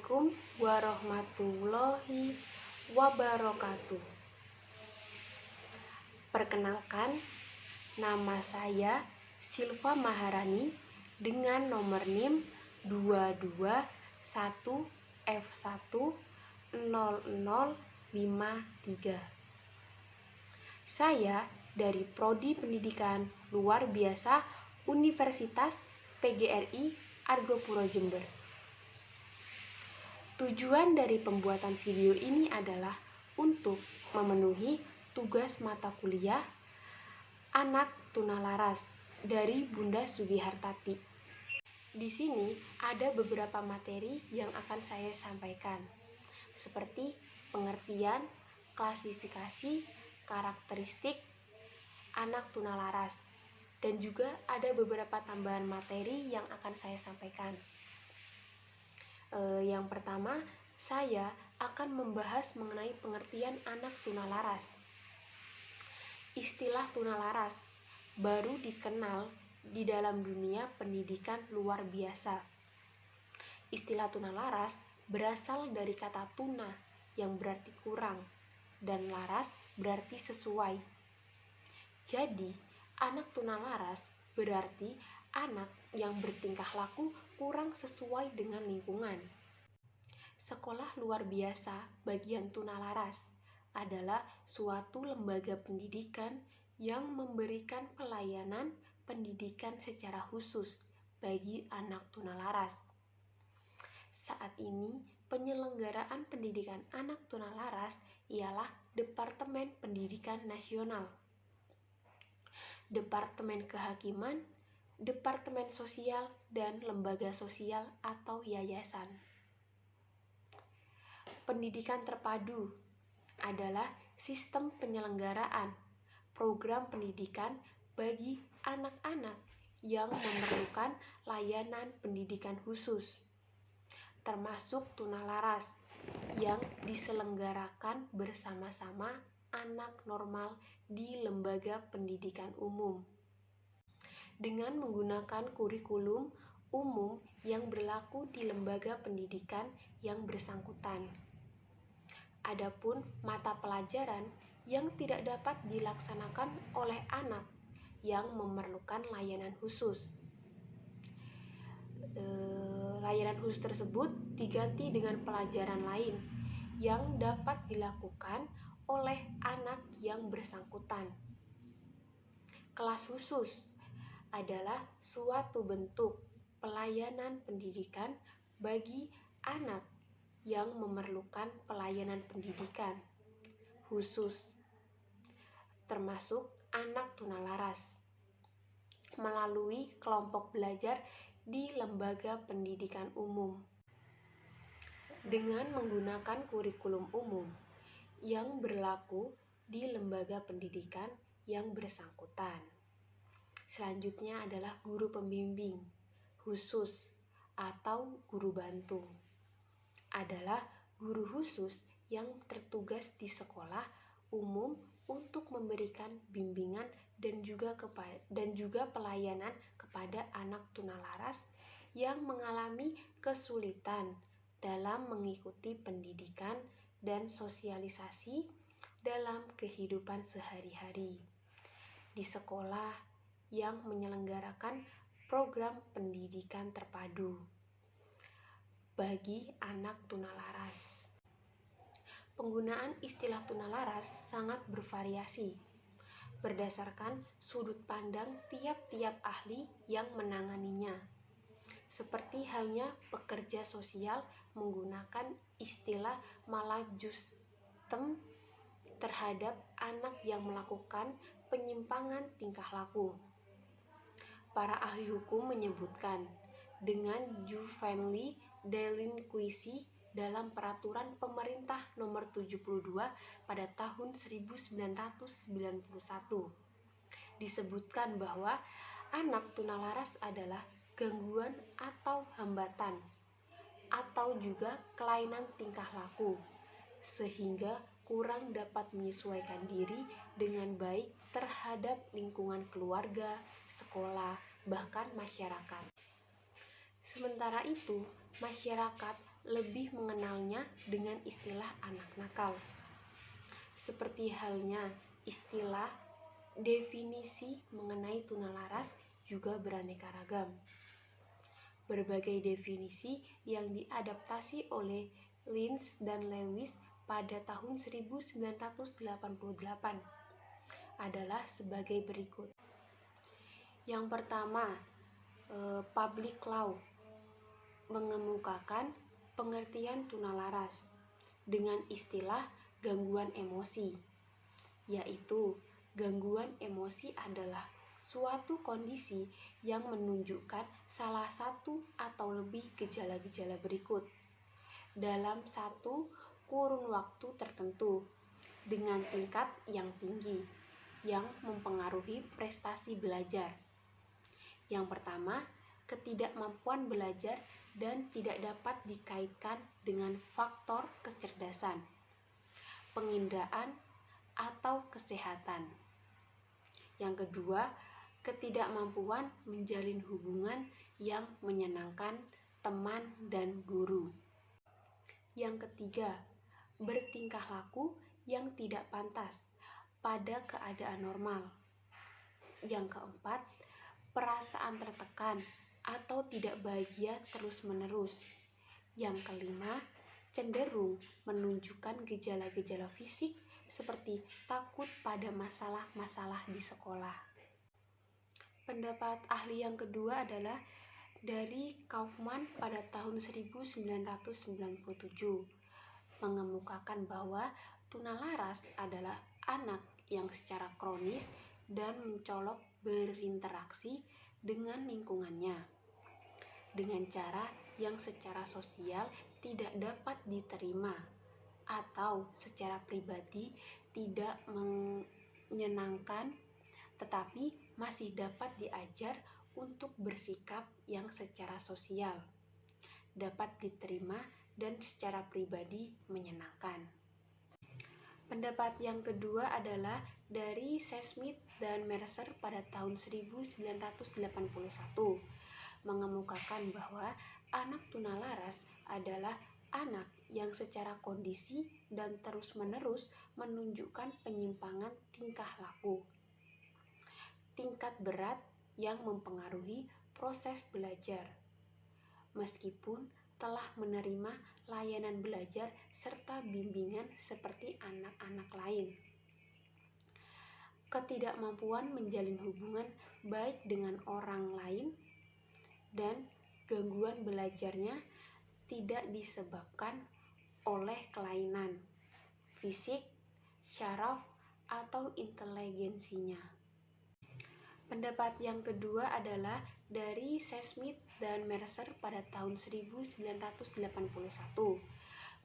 Assalamualaikum warahmatullahi wabarakatuh. Perkenalkan, nama saya Silva Maharani dengan nomor NIM 221F10053. Saya dari Prodi Pendidikan Luar Biasa Universitas PGRI Argopuro Jember. Tujuan dari pembuatan video ini adalah untuk memenuhi tugas mata kuliah Anak Tunalaras dari Bunda Sugihartati. Di sini ada beberapa materi yang akan saya sampaikan, seperti pengertian, klasifikasi, karakteristik anak tunalaras, dan juga ada beberapa tambahan materi yang akan saya sampaikan. Yang pertama, saya akan membahas mengenai pengertian anak tunalaras. Istilah tunalaras baru dikenal di dalam dunia pendidikan luar biasa. Istilah tunalaras berasal dari kata tuna yang berarti kurang dan laras berarti sesuai. Jadi, anak tunalaras berarti anak yang bertingkah laku kurang sesuai dengan lingkungan. Sekolah luar biasa bagian tunalaras adalah suatu lembaga pendidikan yang memberikan pelayanan pendidikan secara khusus bagi anak tunalaras. Saat ini, penyelenggaraan pendidikan anak tunalaras ialah Departemen Pendidikan Nasional, Departemen Kehakiman, Departemen Sosial, dan lembaga sosial atau yayasan. Pendidikan terpadu adalah sistem penyelenggaraan program pendidikan bagi anak-anak yang memerlukan layanan pendidikan khusus, termasuk tunalaras yang diselenggarakan bersama-sama anak normal di lembaga pendidikan umum dengan menggunakan kurikulum umum yang berlaku di lembaga pendidikan yang bersangkutan. Adapun mata pelajaran yang tidak dapat dilaksanakan oleh anak yang memerlukan layanan khusus. Layanan khusus tersebut diganti dengan pelajaran lain yang dapat dilakukan oleh anak yang bersangkutan. Kelas khusus adalah suatu bentuk pelayanan pendidikan bagi anak yang memerlukan pelayanan pendidikan khusus, termasuk anak tunalaras, melalui kelompok belajar di lembaga pendidikan umum dengan menggunakan kurikulum umum yang berlaku di lembaga pendidikan yang bersangkutan. Selanjutnya adalah guru pembimbing khusus atau guru bantu. Adalah guru khusus yang tertugas di sekolah umum untuk memberikan bimbingan dan juga pelayanan kepada anak tunalaras yang mengalami kesulitan dalam mengikuti pendidikan dan sosialisasi dalam kehidupan sehari-hari di sekolah yang menyelenggarakan program pendidikan terpadu bagi anak tunalaras. Penggunaan istilah tunalaras sangat bervariasi berdasarkan sudut pandang tiap-tiap ahli yang menanganinya. Seperti halnya pekerja sosial menggunakan istilah malajustem terhadap anak yang melakukan penyimpangan tingkah laku. Para ahli hukum menyebutkan dengan juvenile delinquency dalam peraturan pemerintah nomor 72 pada tahun 1991 disebutkan bahwa anak tunalaras adalah gangguan atau hambatan atau juga kelainan tingkah laku sehingga kurang dapat menyesuaikan diri dengan baik terhadap lingkungan keluarga, sekolah, bahkan masyarakat. Sementara itu, masyarakat lebih mengenalnya dengan istilah anak nakal. Seperti halnya istilah definisi mengenai tunalaras juga beraneka ragam. Berbagai definisi yang diadaptasi oleh Lynch dan Lewis pada tahun 1988 adalah sebagai berikut. Yang pertama, public law mengemukakan pengertian tunalaras dengan istilah gangguan emosi, yaitu gangguan emosi adalah suatu kondisi yang menunjukkan salah satu atau lebih gejala-gejala berikut dalam satu kurun waktu tertentu dengan tingkat yang tinggi yang mempengaruhi prestasi belajar. Yang pertama, ketidakmampuan belajar dan tidak dapat dikaitkan dengan faktor kecerdasan, penginderaan, atau kesehatan. Yang kedua, ketidakmampuan menjalin hubungan yang menyenangkan teman dan guru. Yang ketiga, bertingkah laku yang tidak pantas pada keadaan normal. Yang keempat, perasaan tertekan atau tidak bahagia terus-menerus. Yang kelima, cenderung menunjukkan gejala-gejala fisik seperti takut pada masalah-masalah di sekolah. Pendapat ahli yang kedua adalah dari Kaufman pada tahun 1997, mengemukakan bahwa tunalaras adalah anak yang secara kronis dan mencolok berinteraksi dengan lingkungannya dengan cara yang secara sosial tidak dapat diterima atau secara pribadi tidak menyenangkan, tetapi masih dapat diajar untuk bersikap yang secara sosial dapat diterima dan secara pribadi menyenangkan. Pendapat yang kedua adalah dari Smith dan Mercer pada tahun 1981, mengemukakan bahwa anak tunalaras adalah anak yang secara kondisi dan terus-menerus menunjukkan penyimpangan tingkah laku, tingkat berat yang mempengaruhi proses belajar, meskipun telah menerima layanan belajar serta bimbingan seperti anak-anak lain. Ketidakmampuan menjalin hubungan baik dengan orang lain dan gangguan belajarnya tidak disebabkan oleh kelainan fisik, syaraf, atau inteligensinya. Pendapat yang kedua adalah dari Smith dan Mercer pada tahun 1981,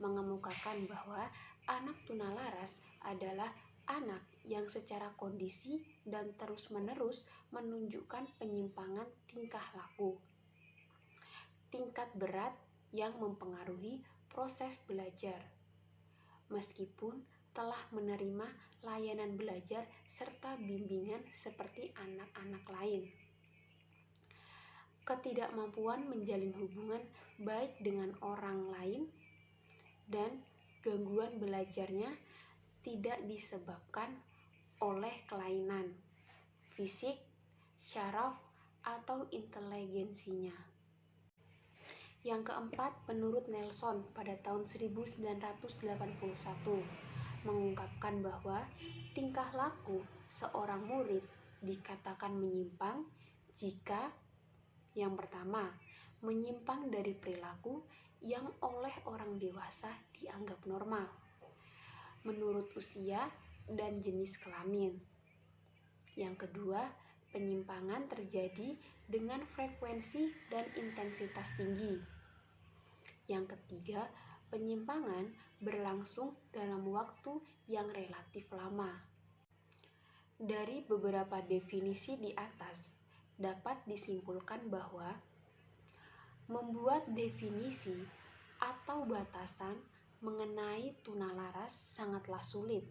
mengemukakan bahwa anak tunalaras adalah anak yang secara kondisi dan terus-menerus menunjukkan penyimpangan tingkah laku, tingkat berat yang mempengaruhi proses belajar, meskipun telah menerima layanan belajar serta bimbingan seperti anak-anak lain. Ketidakmampuan menjalin hubungan baik dengan orang lain dan gangguan belajarnya tidak disebabkan oleh kelainan fisik, syaraf, atau inteligensinya. Yang keempat, menurut Nelson pada tahun 1981, mengungkapkan bahwa tingkah laku seorang murid dikatakan menyimpang jika yang pertama, menyimpang dari perilaku yang oleh orang dewasa dianggap normal menurut usia dan jenis kelamin. Yang kedua, penyimpangan terjadi dengan frekuensi dan intensitas tinggi. Yang ketiga, penyimpangan berlangsung dalam waktu yang relatif lama. Dari beberapa definisi di atas, dapat disimpulkan bahwa membuat definisi atau batasan mengenai tunalaras sangatlah sulit,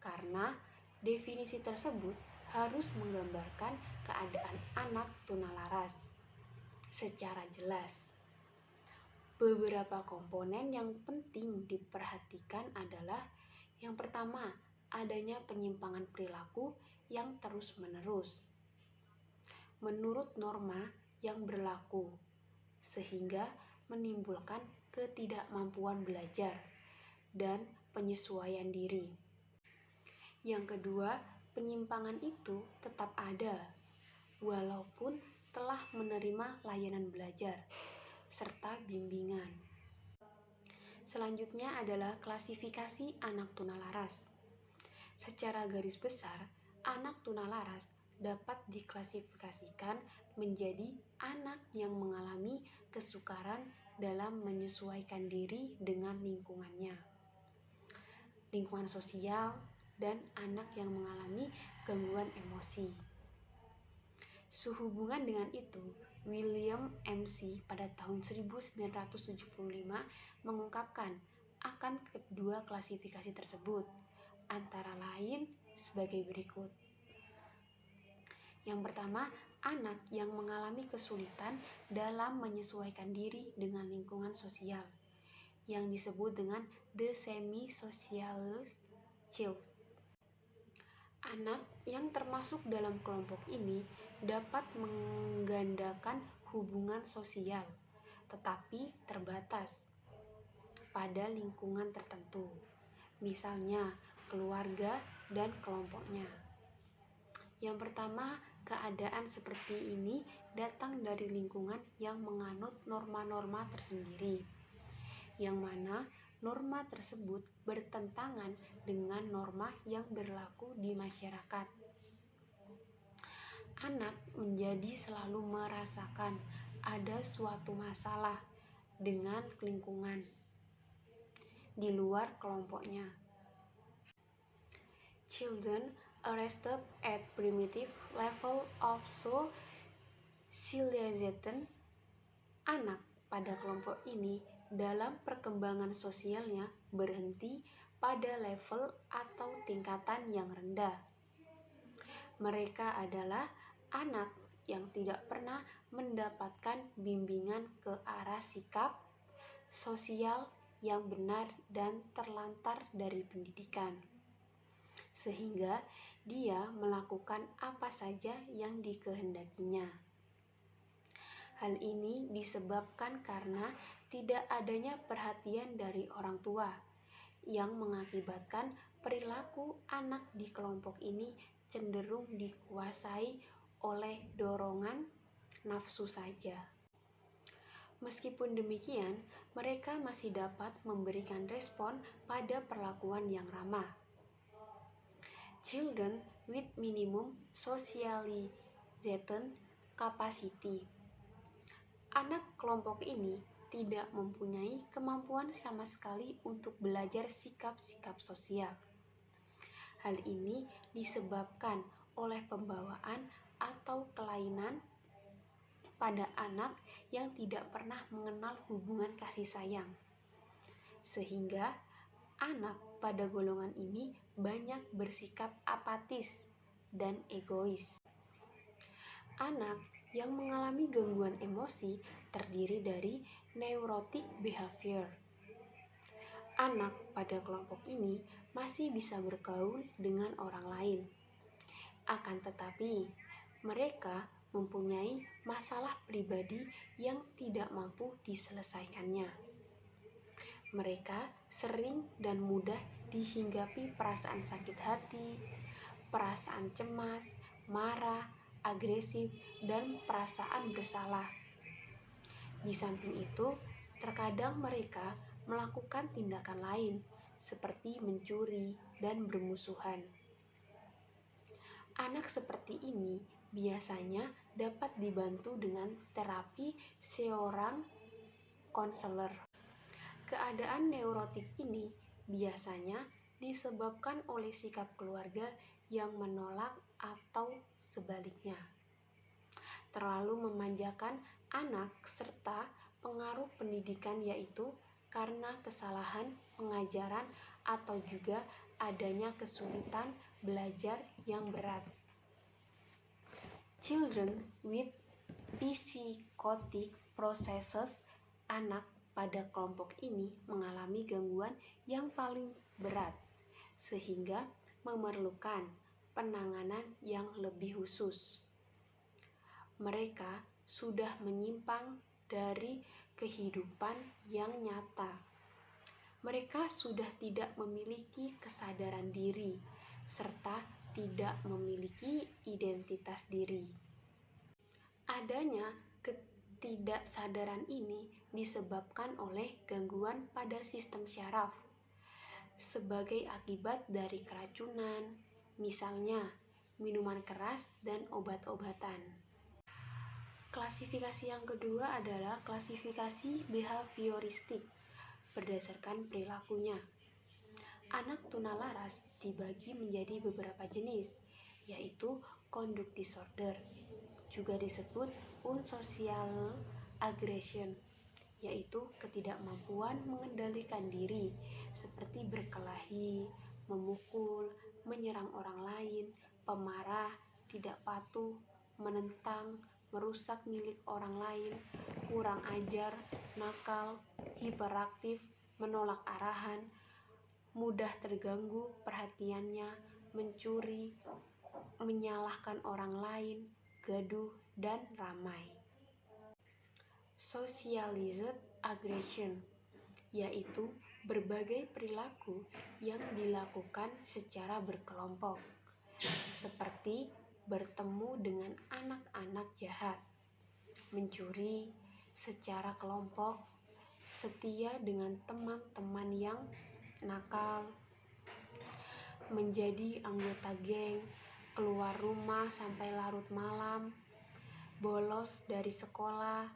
karena definisi tersebut harus menggambarkan keadaan anak tunalaras secara jelas. Beberapa komponen yang penting diperhatikan adalah yang pertama, adanya penyimpangan perilaku yang terus-menerus menurut norma yang berlaku, sehingga menimbulkan ketidakmampuan belajar dan penyesuaian diri. Yang kedua, penyimpangan itu tetap ada, walaupun telah menerima layanan belajar serta bimbingan. Selanjutnya adalah klasifikasi anak tunalaras. Secara garis besar, anak tunalaras dapat diklasifikasikan menjadi anak yang mengalami kesukaran dalam menyesuaikan diri dengan lingkungannya, lingkungan sosial, dan anak yang mengalami gangguan emosi. Sehubungan dengan itu, William MC pada tahun 1975 mengungkapkan akan kedua klasifikasi tersebut, antara lain sebagai berikut. Yang pertama, anak yang mengalami kesulitan dalam menyesuaikan diri dengan lingkungan sosial, yang disebut dengan the semi-social child. Anak yang termasuk dalam kelompok ini dapat menggandakan hubungan sosial, tetapi terbatas pada lingkungan tertentu, misalnya keluarga dan kelompoknya. Yang pertama, keadaan seperti ini datang dari lingkungan yang menganut norma-norma tersendiri, yang mana norma tersebut bertentangan dengan norma yang berlaku di masyarakat. Anak menjadi selalu merasakan ada suatu masalah dengan lingkungan di luar kelompoknya. Children arrested at primitive level of socialization. Anak pada kelompok ini dalam perkembangan sosialnya berhenti pada level atau tingkatan yang rendah. Mereka adalah anak yang tidak pernah mendapatkan bimbingan ke arah sikap sosial yang benar dan terlantar dari pendidikan, sehingga dia melakukan apa saja yang dikehendakinya. Hal ini disebabkan karena tidak adanya perhatian dari orang tua, yang mengakibatkan perilaku anak di kelompok ini cenderung dikuasai oleh dorongan nafsu saja. Meskipun demikian, mereka masih dapat memberikan respon pada perlakuan yang ramah. Children with minimum socialization capacity. Anak kelompok ini tidak mempunyai kemampuan sama sekali untuk belajar sikap-sikap sosial. Hal ini disebabkan oleh pembawaan atau kelainan pada anak yang tidak pernah mengenal hubungan kasih sayang, sehingga anak pada golongan ini banyak bersikap apatis dan egois. Anak yang mengalami gangguan emosi terdiri dari neurotic behavior. Anak pada kelompok ini masih bisa bergaul dengan orang lain. Akan tetapi, mereka mempunyai masalah pribadi yang tidak mampu diselesaikannya. Mereka sering dan mudah dihinggapi perasaan sakit hati, perasaan cemas, marah, agresif, dan perasaan bersalah. Di samping itu, terkadang mereka melakukan tindakan lain seperti mencuri dan bermusuhan. Anak seperti ini biasanya dapat dibantu dengan terapi seorang konselor. Keadaan neurotik ini biasanya disebabkan oleh sikap keluarga yang menolak atau sebaliknya, terlalu memanjakan anak, serta pengaruh pendidikan, yaitu karena kesalahan pengajaran atau juga adanya kesulitan belajar yang berat. Children with psychotic processes. Anak pada kelompok ini mengalami gangguan yang paling berat, sehingga memerlukan penanganan yang lebih khusus. Mereka sudah menyimpang dari kehidupan yang nyata. Mereka sudah tidak memiliki kesadaran diri, serta tidak memiliki identitas diri. Adanya ketidaksadaran ini disebabkan oleh gangguan pada sistem syaraf sebagai akibat dari keracunan, misalnya minuman keras dan obat-obatan. Klasifikasi yang kedua adalah klasifikasi behavioristik berdasarkan perilakunya. Anak tunalaras dibagi menjadi beberapa jenis, yaitu conduct disorder, juga disebut unsocial aggression, yaitu ketidakmampuan mengendalikan diri, seperti berkelahi, memukul, menyerang orang lain, pemarah, tidak patuh, menentang, merusak milik orang lain, kurang ajar, nakal, hiperaktif, menolak arahan, mudah terganggu perhatiannya, mencuri, menyalahkan orang lain, gaduh, dan ramai. Socialized aggression, yaitu berbagai perilaku yang dilakukan secara berkelompok, seperti bertemu dengan anak-anak jahat, mencuri secara kelompok, setia dengan teman-teman yang nakal, menjadi anggota geng, keluar rumah sampai larut malam, bolos dari sekolah,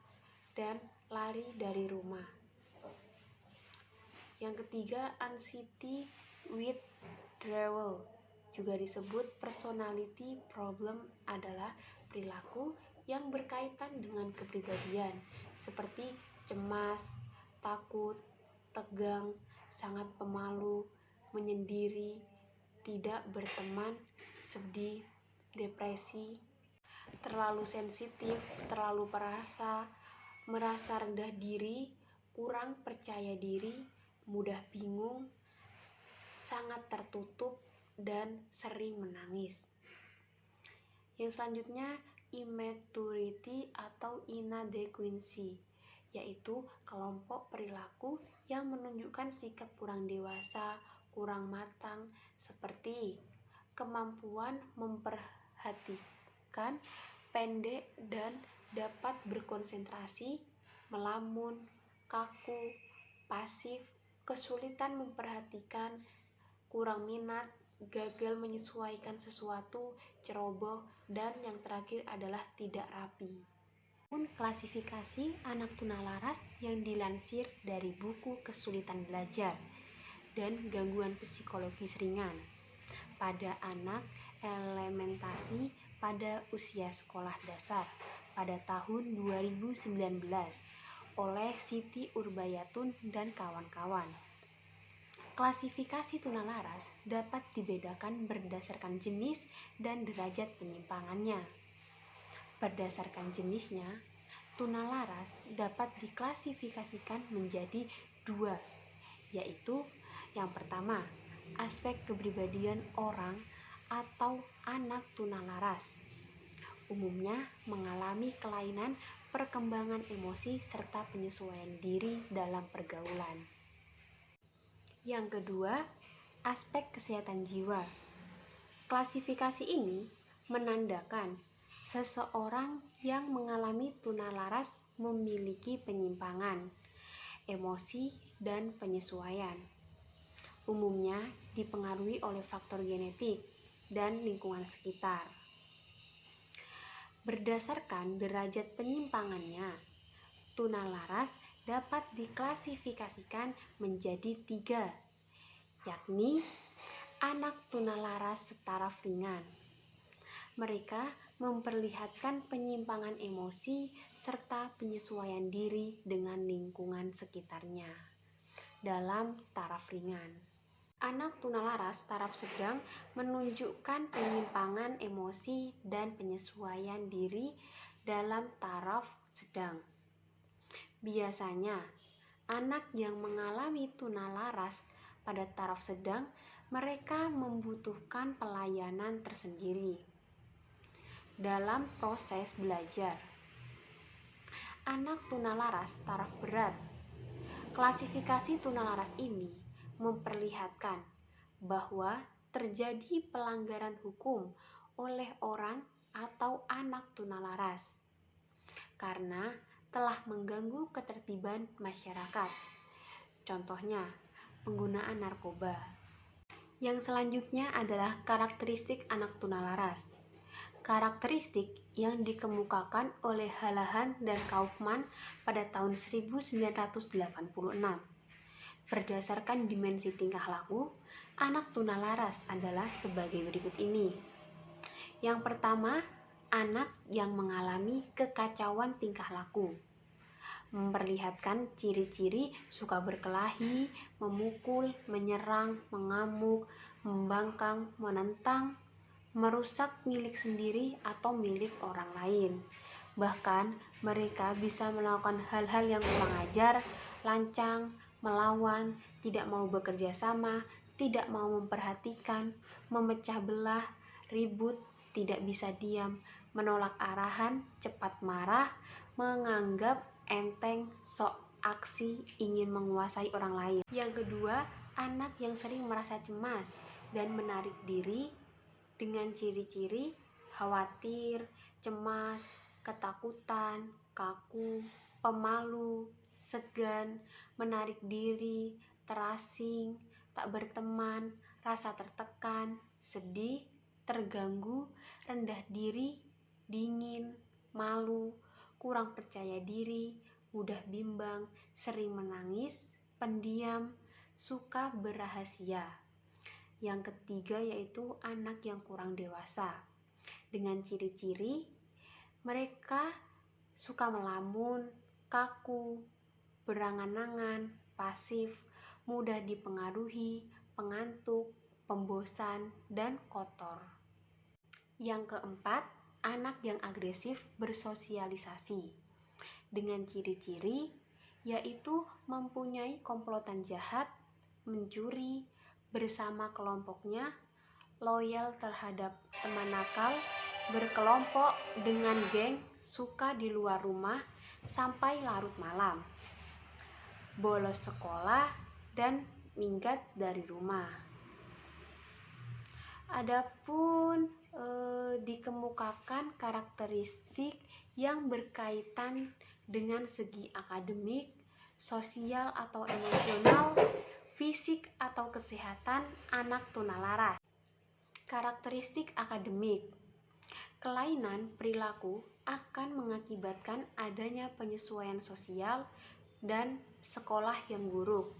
dan lari dari rumah. Yang ketiga, anxiety withdrawal, juga disebut personality problem, adalah perilaku yang berkaitan dengan kepribadian, seperti cemas, takut, tegang, sangat pemalu, menyendiri, tidak berteman, sedih, depresi, terlalu sensitif, terlalu perasa, merasa rendah diri, kurang percaya diri, mudah bingung, sangat tertutup, dan sering menangis. Yang selanjutnya, immaturity atau inadequacy, yaitu kelompok perilaku yang menunjukkan sikap kurang dewasa, kurang matang, seperti kemampuan memperhatikan, pendek dan dapat berkonsentrasi, melamun, kaku, pasif, kesulitan memperhatikan, kurang minat, gagal menyesuaikan sesuatu, ceroboh, dan yang terakhir adalah tidak rapi. Klasifikasi anak tunalaras yang dilansir dari buku Kesulitan Belajar dan Gangguan Psikologis Ringan pada anak elementasi pada usia sekolah dasar pada tahun 2019 oleh Siti Urbayatun dan kawan-kawan. Klasifikasi tunalaras dapat dibedakan berdasarkan jenis dan derajat penyimpangannya. Berdasarkan jenisnya, tunalaras dapat diklasifikasikan menjadi 2, yaitu yang pertama, aspek kepribadian orang atau anak tunalaras umumnya mengalami kelainan perkembangan emosi serta penyesuaian diri dalam pergaulan. Yang kedua, aspek kesehatan jiwa. Klasifikasi ini menandakan seseorang yang mengalami tunalaras memiliki penyimpangan emosi dan penyesuaian. Umumnya dipengaruhi oleh faktor genetik dan lingkungan sekitar. Berdasarkan derajat penyimpangannya, tunalaras dapat diklasifikasikan menjadi 3, yakni anak tunalaras setaraf ringan. Mereka memperlihatkan penyimpangan emosi serta penyesuaian diri dengan lingkungan sekitarnya dalam taraf ringan. Anak tunalaras taraf sedang menunjukkan penyimpangan emosi dan penyesuaian diri dalam taraf sedang. Biasanya, Anak yang mengalami tunalaras pada taraf sedang, mereka membutuhkan pelayanan tersendiri dalam proses belajar. Anak tunalaras taraf berat. Klasifikasi tunalaras ini memperlihatkan bahwa terjadi pelanggaran hukum oleh orang atau anak tunalaras karena telah mengganggu ketertiban masyarakat. Contohnya, penggunaan narkoba. Yang selanjutnya adalah karakteristik anak tunalaras. Karakteristik yang dikemukakan oleh Halahan dan Kaufman pada tahun 1986. Berdasarkan dimensi tingkah laku, anak tunalaras adalah sebagai berikut ini. Yang pertama, anak yang mengalami kekacauan tingkah laku. Memperlihatkan ciri-ciri suka berkelahi, memukul, menyerang, mengamuk, membangkang, menentang, merusak milik sendiri atau milik orang lain. Bahkan mereka bisa melakukan hal-hal yang kurang ajar, lancang, melawan, tidak mau bekerja sama, tidak mau memperhatikan, memecah belah, ribut, tidak bisa diam, menolak arahan, cepat marah, menganggap enteng, sok aksi, ingin menguasai orang lain. Yang kedua, anak yang sering merasa cemas dan menarik diri dengan ciri-ciri khawatir, cemas, ketakutan, kaku, pemalu, segan, menarik diri, terasing, tak berteman, rasa tertekan, sedih, terganggu, rendah diri, dingin, malu, kurang percaya diri, mudah bimbang, sering menangis, pendiam, suka berrahasia. Yang ketiga yaitu anak yang kurang dewasa. Dengan ciri-ciri mereka suka melamun, kaku, berangan-angan, pasif, mudah dipengaruhi, pengantuk, pembosan, dan kotor. Yang keempat, anak yang agresif bersosialisasi. Dengan ciri-ciri yaitu mempunyai komplotan jahat, mencuri bersama kelompoknya, loyal terhadap teman nakal, berkelompok dengan geng, suka di luar rumah sampai larut malam, bolos sekolah, dan minggat dari rumah. Adapun dikemukakan karakteristik yang berkaitan dengan segi akademik, sosial atau emosional, fisik atau kesehatan anak tunalaras. Karakteristik akademik. Kelainan perilaku akan mengakibatkan adanya penyesuaian sosial dan sekolah yang buruk.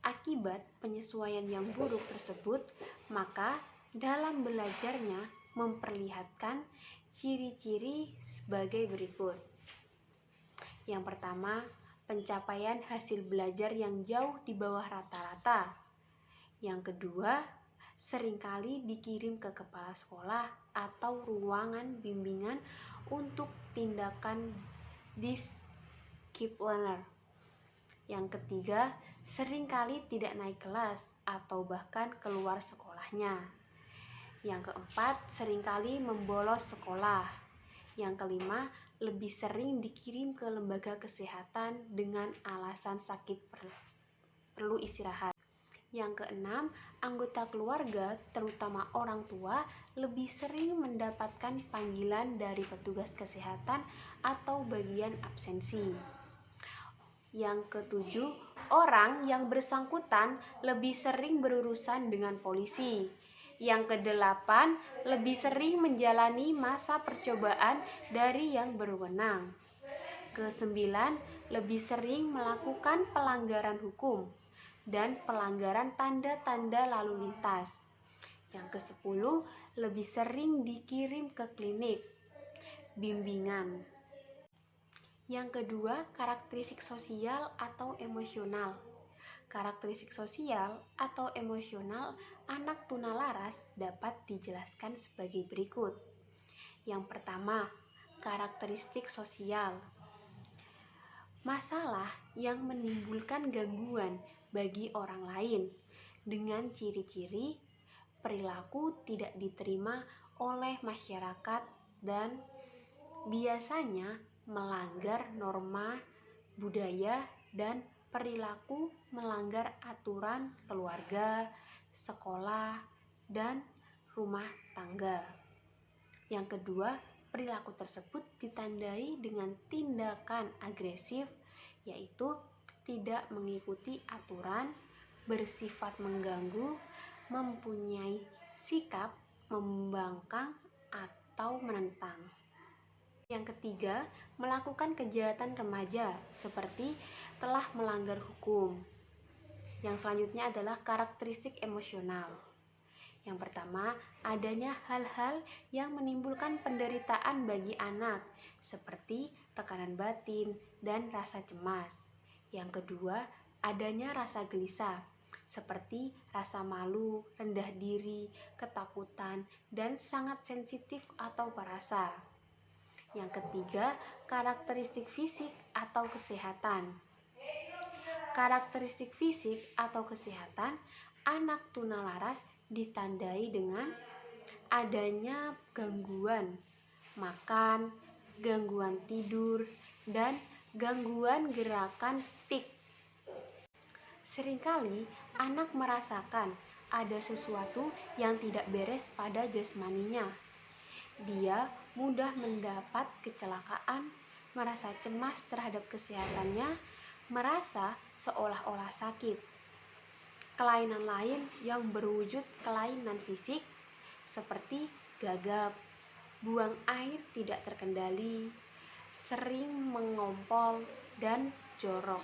Akibat penyesuaian yang buruk tersebut, maka dalam belajarnya memperlihatkan ciri-ciri sebagai berikut. Yang pertama, pencapaian hasil belajar yang jauh di bawah rata-rata. Yang kedua, seringkali dikirim ke kepala sekolah atau ruangan bimbingan untuk tindakan disipliner. Yang ketiga, seringkali tidak naik kelas atau bahkan keluar sekolahnya. Yang keempat, seringkali membolos sekolah. Yang kelima, lebih sering dikirim ke lembaga kesehatan dengan alasan sakit perlu istirahat. Yang keenam, anggota keluarga, terutama orang tua, lebih sering mendapatkan panggilan dari petugas kesehatan atau bagian absensi. Yang ketujuh, orang yang bersangkutan lebih sering berurusan dengan polisi. Yang kedelapan, lebih sering menjalani masa percobaan dari yang berwenang. Kesembilan, lebih sering melakukan pelanggaran hukum dan pelanggaran tanda-tanda lalu lintas. Yang kesepuluh, lebih sering dikirim ke klinik bimbingan. Yang kedua, karakteristik sosial atau emosional. Karakteristik sosial atau emosional anak tunalaras dapat dijelaskan sebagai berikut. Yang pertama, karakteristik sosial. Masalah yang menimbulkan gangguan bagi orang lain dengan ciri-ciri perilaku tidak diterima oleh masyarakat dan biasanya melanggar norma budaya dan perilaku melanggar aturan keluarga, sekolah, dan rumah tangga. Yang kedua, perilaku tersebut ditandai dengan tindakan agresif, yaitu tidak mengikuti aturan, bersifat mengganggu, mempunyai sikap membangkang atau menentang. Yang ketiga, melakukan kejahatan remaja seperti telah melanggar hukum. Yang selanjutnya adalah karakteristik emosional. Yang pertama, adanya hal-hal yang menimbulkan penderitaan bagi anak, seperti tekanan batin dan rasa cemas. Yang kedua, adanya rasa gelisah, seperti rasa malu, rendah diri, ketakutan, dan sangat sensitif atau perasa. Yang ketiga, karakteristik fisik atau kesehatan. Karakteristik fisik atau kesehatan anak tunalaras ditandai dengan adanya gangguan makan, gangguan tidur, dan gangguan gerakan tik. Seringkali anak merasakan ada sesuatu yang tidak beres pada jasmaninya. Dia mudah mendapat kecelakaan, merasa cemas terhadap kesehatannya, merasa seolah-olah sakit. Kelainan lain yang berwujud kelainan fisik seperti gagap, buang air tidak terkendali, sering mengompol, dan jorok.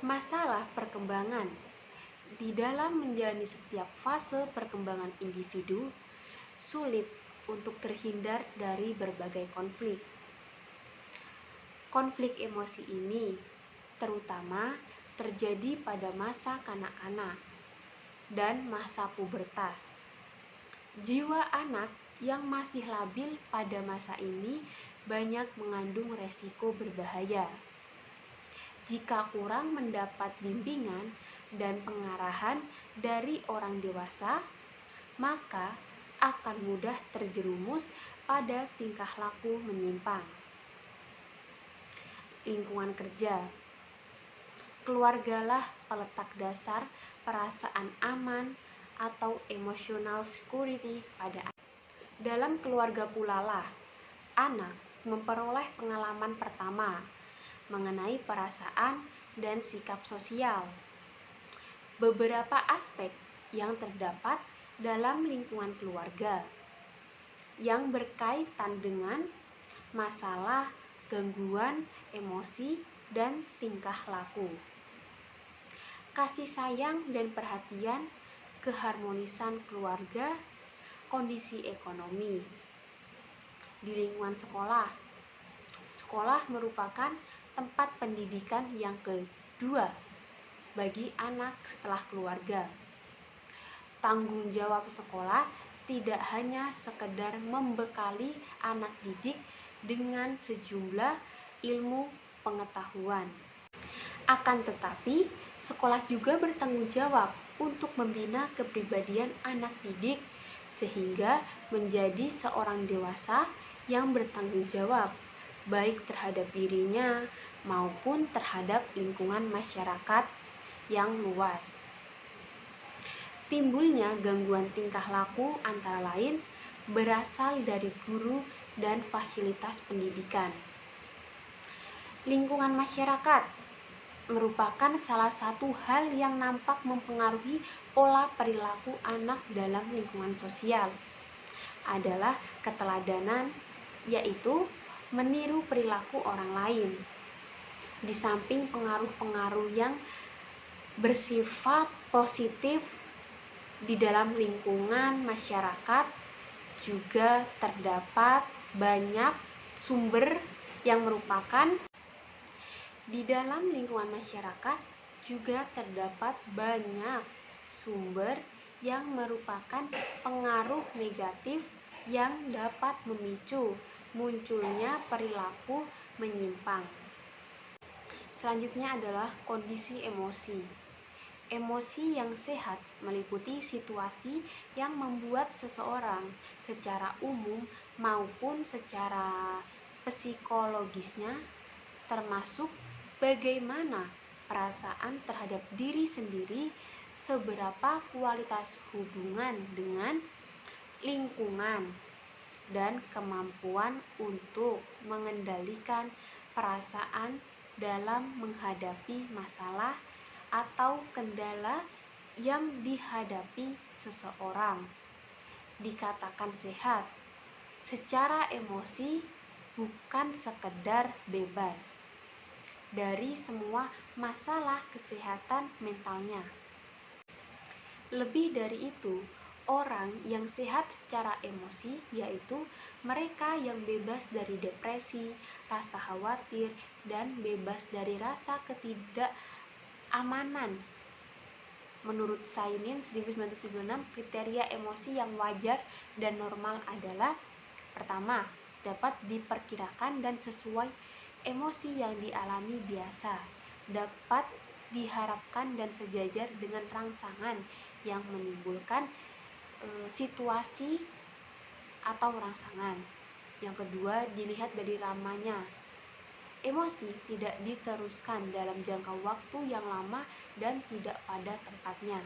Masalah perkembangan. Di dalam menjalani setiap fase perkembangan individu, sulit untuk terhindar dari berbagai konflik. Konflik emosi ini terutama terjadi pada masa kanak-kanak dan masa pubertas. Jiwa anak yang masih labil pada masa ini banyak mengandung resiko berbahaya. Jika kurang mendapat bimbingan dan pengarahan dari orang dewasa, maka akan mudah terjerumus pada tingkah laku menyimpang. Lingkungan kerja. Keluargalah peletak dasar perasaan aman atau emotional security pada anak. Dalam keluarga pula lah anak memperoleh pengalaman pertama mengenai perasaan dan sikap sosial. Beberapa aspek yang terdapat dalam lingkungan keluarga yang berkaitan dengan masalah, gangguan, emosi, dan tingkah laku. Kasih sayang dan perhatian, keharmonisan keluarga, kondisi ekonomi. Di lingkungan sekolah, sekolah merupakan tempat pendidikan yang kedua bagi anak setelah keluarga. Tanggung jawab sekolah tidak hanya sekedar membekali anak didik dengan sejumlah ilmu pengetahuan. Akan tetapi, sekolah juga bertanggung jawab untuk membina kepribadian anak didik sehingga menjadi seorang dewasa yang bertanggung jawab baik terhadap dirinya maupun terhadap lingkungan masyarakat yang luas. Timbulnya gangguan tingkah laku antara lain berasal dari guru dan fasilitas pendidikan. Lingkungan masyarakat merupakan salah satu hal yang nampak mempengaruhi pola perilaku anak dalam lingkungan sosial. Adalah keteladanan, yaitu meniru perilaku orang lain. Di samping pengaruh-pengaruh yang bersifat positif di dalam lingkungan masyarakat, juga terdapat banyak sumber yang merupakan di dalam lingkungan masyarakat juga terdapat banyak sumber yang merupakan pengaruh negatif yang dapat memicu munculnya perilaku menyimpang. Selanjutnya adalah kondisi emosi. Emosi yang sehat meliputi situasi yang membuat seseorang secara umum maupun secara psikologisnya, termasuk bagaimana perasaan terhadap diri sendiri, seberapa kualitas hubungan dengan lingkungan, dan kemampuan untuk mengendalikan perasaan dalam menghadapi masalah atau kendala yang dihadapi seseorang. Dikatakan sehat secara emosi bukan sekedar bebas dari semua masalah kesehatan mentalnya. Lebih dari itu, orang yang sehat secara emosi yaitu mereka yang bebas dari depresi, rasa khawatir, dan bebas dari rasa ketidakamanan. Menurut Sainin 1996, kriteria emosi yang wajar dan normal adalah: pertama, dapat diperkirakan dan sesuai emosi yang dialami biasa, dapat diharapkan dan sejajar dengan rangsangan yang menimbulkan situasi atau rangsangan. Yang kedua, dilihat dari lamanya. Emosi tidak diteruskan dalam jangka waktu yang lama dan tidak pada tempatnya.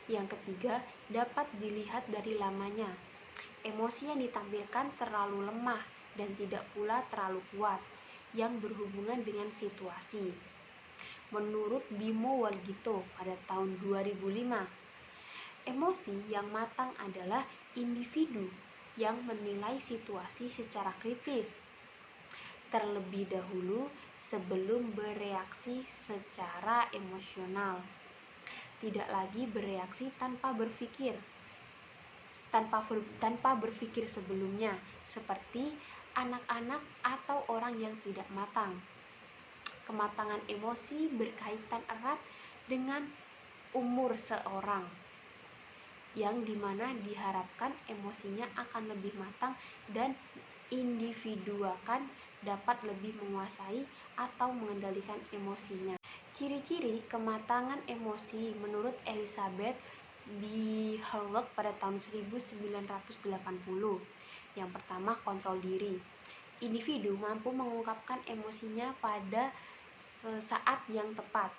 Yang ketiga, dapat dilihat dari lamanya. Emosi yang ditampilkan terlalu lemah dan tidak pula terlalu kuat, yang berhubungan dengan situasi. Menurut Bimo Walgito pada tahun 2005, emosi yang matang adalah individu yang menilai situasi secara kritis terlebih dahulu sebelum bereaksi secara emosional. Tidak lagi bereaksi tanpa berpikir sebelumnya, seperti anak-anak atau orang yang tidak matang. Kematangan emosi berkaitan erat dengan umur seorang, yang dimana diharapkan emosinya akan lebih matang dan individu akan dapat lebih menguasai atau mengendalikan emosinya. Ciri-ciri kematangan emosi menurut Elizabeth B. Hurlock pada tahun 1980. Yang pertama, kontrol diri. Individu mampu mengungkapkan emosinya pada saat yang tepat.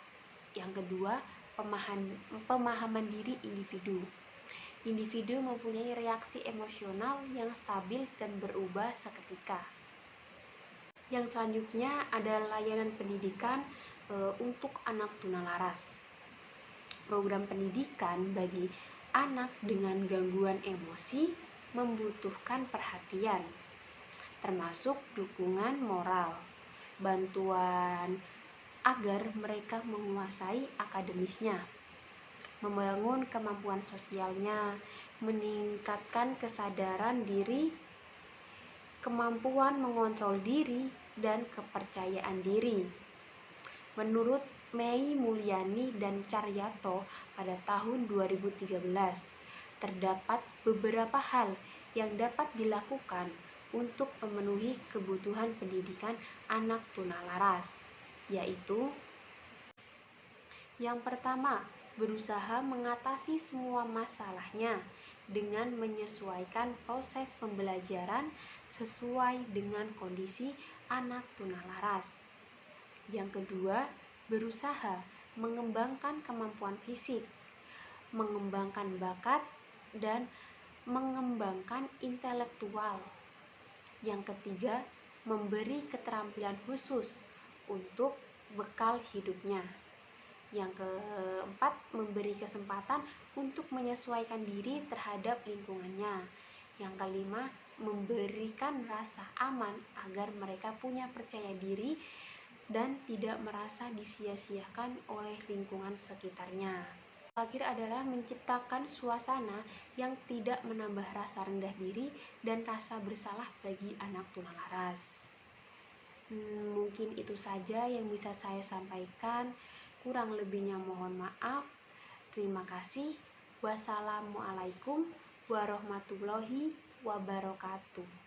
Yang kedua, pemahaman diri individu. Individu mempunyai reaksi emosional yang stabil dan berubah seketika. Yang selanjutnya adalah layanan pendidikan untuk anak tunalaras. Program pendidikan bagi anak dengan gangguan emosi membutuhkan perhatian, termasuk dukungan moral, bantuan agar mereka menguasai akademisnya, membangun kemampuan sosialnya, meningkatkan kesadaran diri, kemampuan mengontrol diri, dan kepercayaan diri. Menurut Mei Mulyani dan Caryato pada tahun 2013, terdapat beberapa hal yang dapat dilakukan untuk memenuhi kebutuhan pendidikan anak tunalaras, yaitu: yang pertama, berusaha mengatasi semua masalahnya dengan menyesuaikan proses pembelajaran sesuai dengan kondisi anak tunalaras. Yang kedua, berusaha mengembangkan kemampuan fisik, mengembangkan bakat, dan mengembangkan intelektual. Yang ketiga, memberi keterampilan khusus untuk bekal hidupnya. Yang keempat, memberi kesempatan untuk menyesuaikan diri terhadap lingkungannya. Yang kelima, memberikan rasa aman agar mereka punya percaya diri dan tidak merasa disia-siakan oleh lingkungan sekitarnya. Terakhir adalah menciptakan suasana yang tidak menambah rasa rendah diri dan rasa bersalah bagi anak tunalaras. Mungkin itu saja yang bisa saya sampaikan. Kurang lebihnya mohon maaf. Terima kasih. Wassalamualaikum warahmatullahi wabarakatuh.